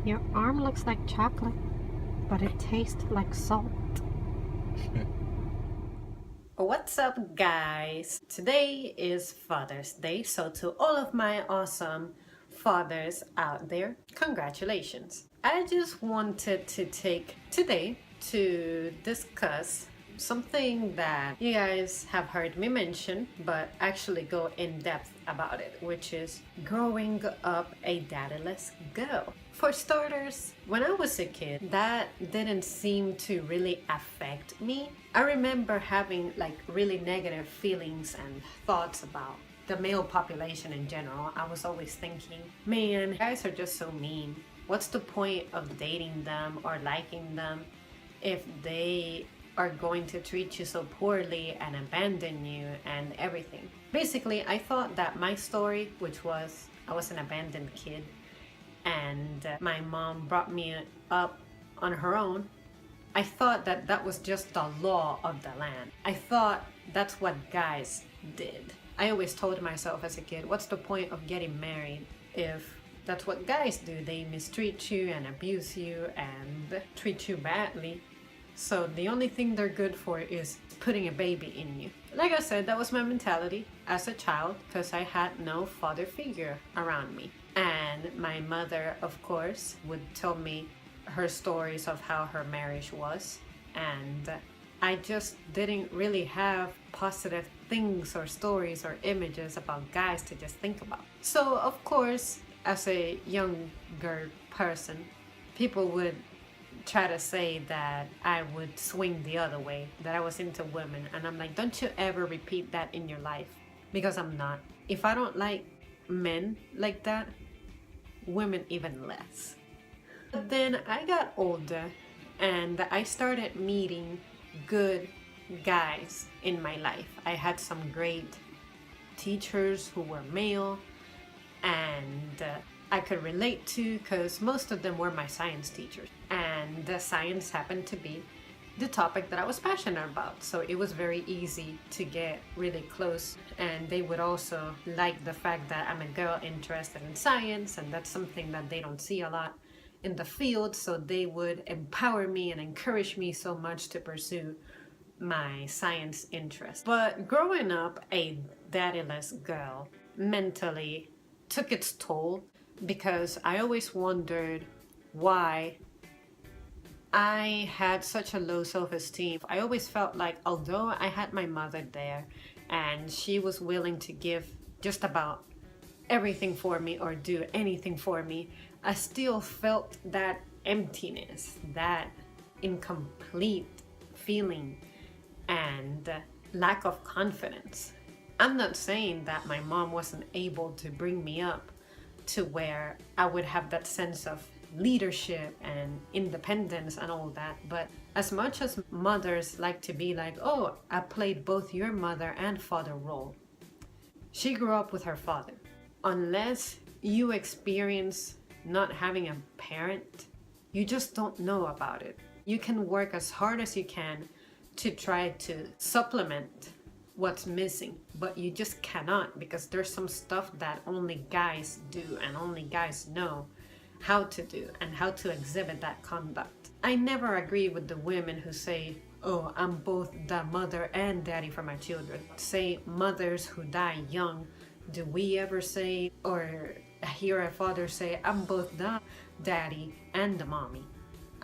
Your arm looks like chocolate, but it tastes like salt. What's up, guys? Today is Father's Day, so to all of my awesome fathers out there, congratulations. I just wanted to take today to discuss something that you guys have heard me mention, but actually go in depth about it, which is growing up a daddyless girl. For starters, when I was a kid, that didn't seem to really affect me. I remember having like really negative feelings and thoughts about the male population in general. I was always thinking, man, guys are just so mean. What's the point of dating them or liking them if they are going to treat you so poorly and abandon you and everything? Basically, I thought that my story, which was I was an abandoned kid and my mom brought me up on her own, I thought that that was just the law of the land. I thought that's what guys did. I always told myself as a kid, what's the point of getting married if that's what guys do? They mistreat you and abuse you and treat you badly. So the only thing they're good for is putting a baby in you. Like I said, that was my mentality as a child because I had no father figure around me. And my mother, of course, would tell me her stories of how her marriage was. And I just didn't really have positive things or stories or images about guys to just think about. So, of course, as a younger person, people would try to say that I would swing the other way, that I was into women. And I'm like, don't you ever repeat that in your life, because I'm not. If I don't like men like that, women even less. But then I got older and I started meeting good guys in my life. I had some great teachers who were male and I could relate to, because most of them were my science teachers, and the science happened to be the topic that I was passionate about, so it was very easy to get really close. And they would also like the fact that I'm a girl interested in science, and that's something that they don't see a lot in the field, so they would empower me and encourage me so much to pursue my science interest. But growing up a daddyless girl mentally took its toll, because I always wondered why I had such a low self-esteem. I always felt like, although I had my mother there and she was willing to give just about everything for me or do anything for me, I still felt that emptiness, that incomplete feeling and lack of confidence. I'm not saying that my mom wasn't able to bring me up to where I would have that sense of leadership and independence and all that, but as much as mothers like to be like, oh, I played both your mother and father role, she grew up with her father. Unless you experience not having a parent, you just don't know about it. You can work as hard as you can to try to supplement what's missing, but you just cannot, because there's some stuff that only guys do and only guys know how to do and how to exhibit that conduct. I never agree with the women who say, oh, I'm both the mother and daddy for my children. Say mothers who die young. Do we ever say or hear a father say, I'm both the daddy and the mommy?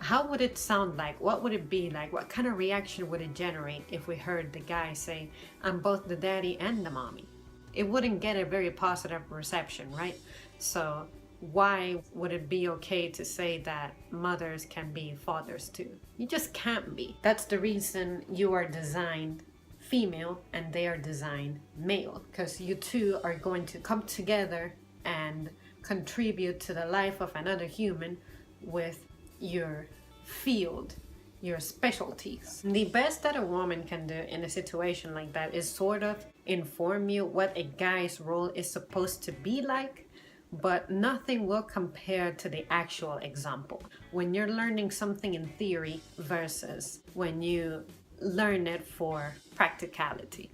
How would it sound like? What would it be like? What kind of reaction would it generate if we heard the guy say, I'm both the daddy and the mommy? It wouldn't get a very positive reception, right? So why would it be okay to say that mothers can be fathers too? You just can't be. That's the reason you are designed female and they are designed male, because you two are going to come together and contribute to the life of another human with your field, your specialties. The best that a woman can do in a situation like that is sort of inform you what a guy's role is supposed to be like, but nothing will compare to the actual example. When you're learning something in theory versus when you learn it for practicality.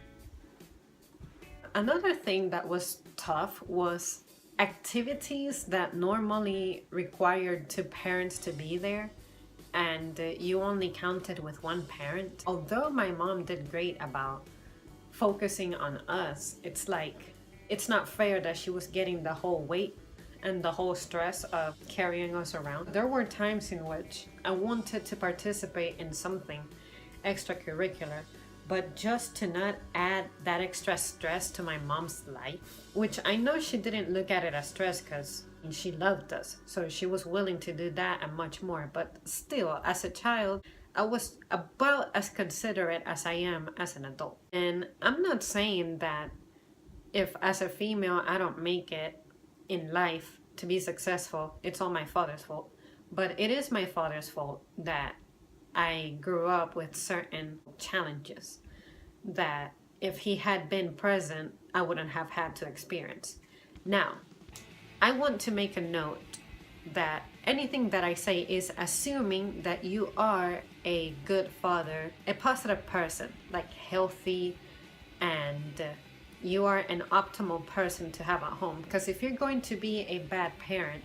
Another thing that was tough was activities that normally required two parents to be there, and you only counted with one parent. Although my mom did great about focusing on us, it's like it's not fair that she was getting the whole weight and the whole stress of carrying us around. There were times in which I wanted to participate in something extracurricular, but just to not add that extra stress to my mom's life, which I know she didn't look at it as stress because she loved us, so she was willing to do that and much more. But still, as a child, I was about as considerate as I am as an adult. And I'm not saying that if as a female I don't make it in life to be successful, it's all my father's fault. But it is my father's fault that I grew up with certain challenges that if he had been present, I wouldn't have had to experience. Now, I want to make a note that anything that I say is assuming that you are a good father, a positive person, like healthy, and you are an optimal person to have at home. Because if you're going to be a bad parent,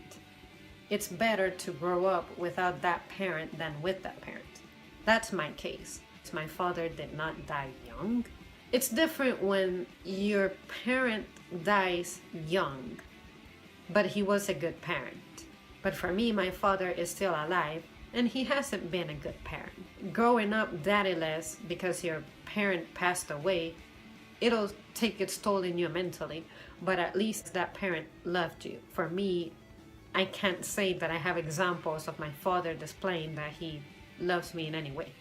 it's better to grow up without that parent than with that parent. That's my case. My father did not die young. It's different when your parent dies young, but he was a good parent. But for me, my father is still alive, and he hasn't been a good parent. Growing up daddyless because your parent passed away, it'll take its toll in you mentally, but at least that parent loved you. For me, I can't say that I have examples of my father displaying that he loves me in any way.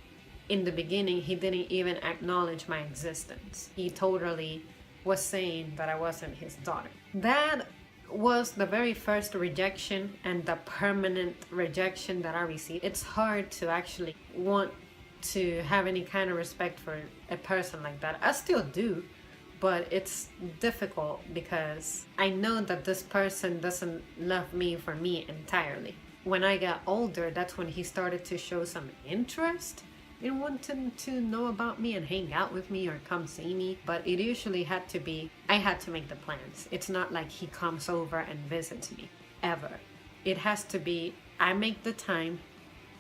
In the beginning, he didn't even acknowledge my existence. He totally was saying that I wasn't his daughter. That was the very first rejection and the permanent rejection that I received. It's hard to actually want to have any kind of respect for a person like that. I still do, but it's difficult because I know that this person doesn't love me for me entirely. When I got older, that's when he started to show some interest in wanting to know about me and hang out with me or come see me, but it usually had to be, I had to make the plans. It's not like he comes over and visits me, ever. It has to be, I make the time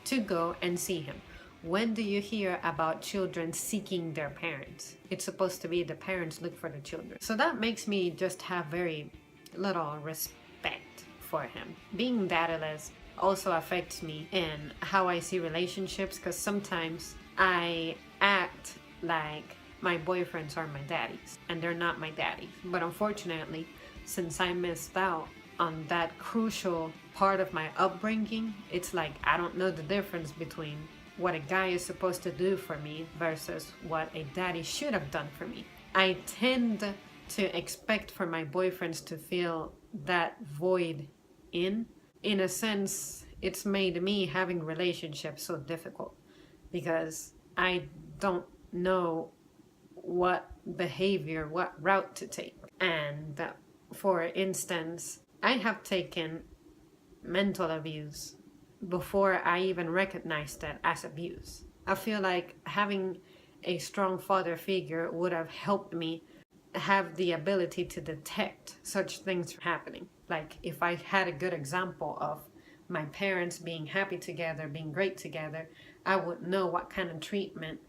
to go and see him. When do you hear about children seeking their parents? It's supposed to be the parents look for the children. So that makes me just have very little respect for him. Being daddyless also affects me in how I see relationships, because sometimes I act like my boyfriends are my daddies and they're not my daddies. But unfortunately, since I missed out on that crucial part of my upbringing, it's like I don't know the difference between what a guy is supposed to do for me versus what a daddy should have done for me. I tend to expect for my boyfriends to fill that void in a sense. It's made me having relationships so difficult because I don't know what behavior, what route to take. And for instance, I have taken mental abuse before I even recognized it as abuse. I feel like having a strong father figure would have helped me have the ability to detect such things happening. Like if I had a good example of my parents being happy together, being great together, I would know what kind of treatment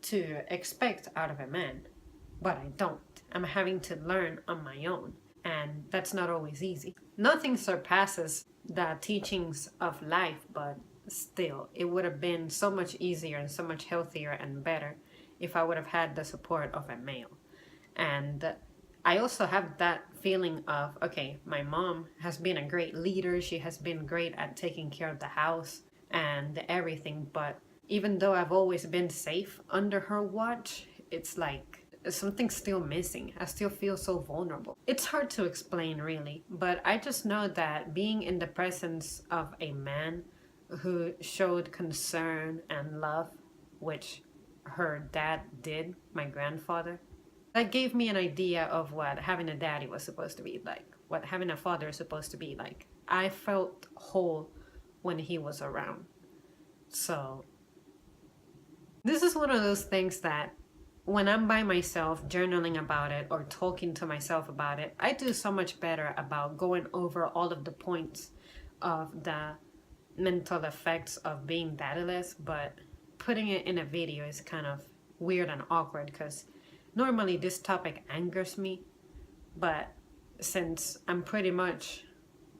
to expect out of a man. But I don't. I'm having to learn on my own, and that's not always easy. Nothing surpasses the teachings of life, but still, it would have been so much easier and so much healthier and better if I would have had the support of a male. And I also have that feeling of, okay, my mom has been a great leader. She has been great at taking care of the house and everything. But even though I've always been safe under her watch, it's like something's still missing. I still feel so vulnerable. It's hard to explain really, but I just know that being in the presence of a man who showed concern and love, which her dad did, my grandfather, that gave me an idea of what having a daddy was supposed to be like, what having a father is supposed to be like. I felt whole when he was around. So this is one of those things that when I'm by myself journaling about it or talking to myself about it, I do so much better about going over all of the points of the mental effects of being daddyless, but putting it in a video is kind of weird and awkward because normally this topic angers me, but since I'm pretty much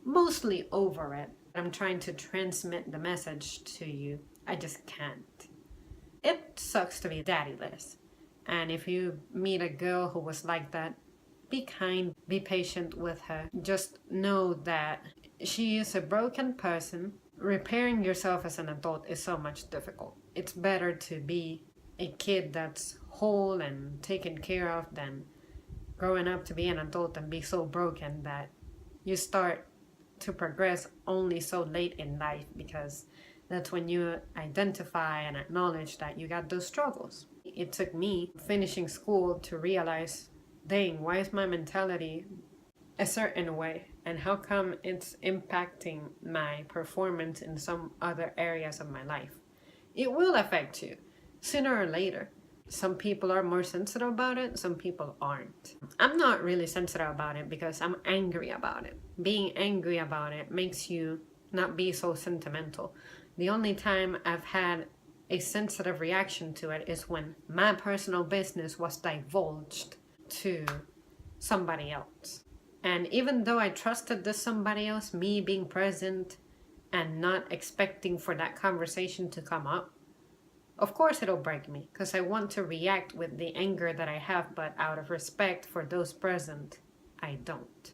mostly over it, I'm trying to transmit the message to you, I just can't. It sucks to be daddyless. And if you meet a girl who was like that, be kind, be patient with her. Just know that she is a broken person. Repairing yourself as an adult is so much difficult. It's better to be a kid that's whole and taken care of than growing up to be an adult and be so broken that you start to progress only so late in life, because that's when you identify and acknowledge that you got those struggles. It took me finishing school to realize, dang, why is my mentality a certain way? And how come it's impacting my performance in some other areas of my life? It will affect you sooner or later. Some people are more sensitive about it, some people aren't. I'm not really sensitive about it because I'm angry about it. Being angry about it makes you not be so sentimental. The only time I've had a sensitive reaction to it is when my personal business was divulged to somebody else. And even though I trusted this somebody else, me being present and not expecting for that conversation to come up, of course it'll break me because I want to react with the anger that I have, but out of respect for those present, I don't.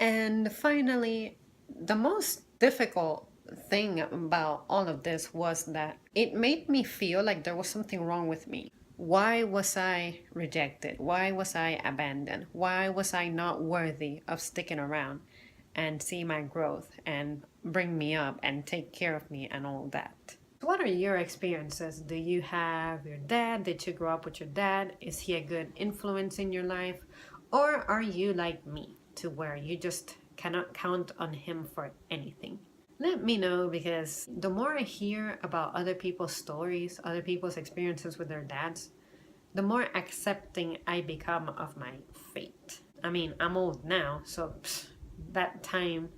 And finally, the most difficult thing about all of this was that it made me feel like there was something wrong with me. Why was I rejected? Why was I abandoned? Why was I not worthy of sticking around and see my growth and bring me up and take care of me and all that? What are your experiences? Do you have your dad? Did you grow up with your dad? Is he a good influence in your life? Or are you like me, to where you just cannot count on him for anything? Let me know, because the more I hear about other people's stories, other people's experiences with their dads, the more accepting I become of my fate. I mean, I'm old now, so that time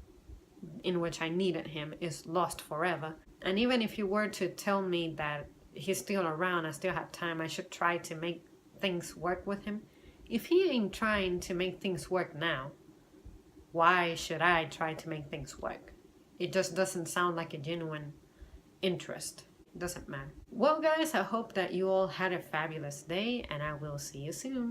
in which I needed him is lost forever. And even if you were to tell me that he's still around, I still have time, I should try to make things work with him. If he ain't trying to make things work now, why should I try to make things work? It just doesn't sound like a genuine interest. It doesn't matter. Well, guys, I hope that you all had a fabulous day, and I will see you soon.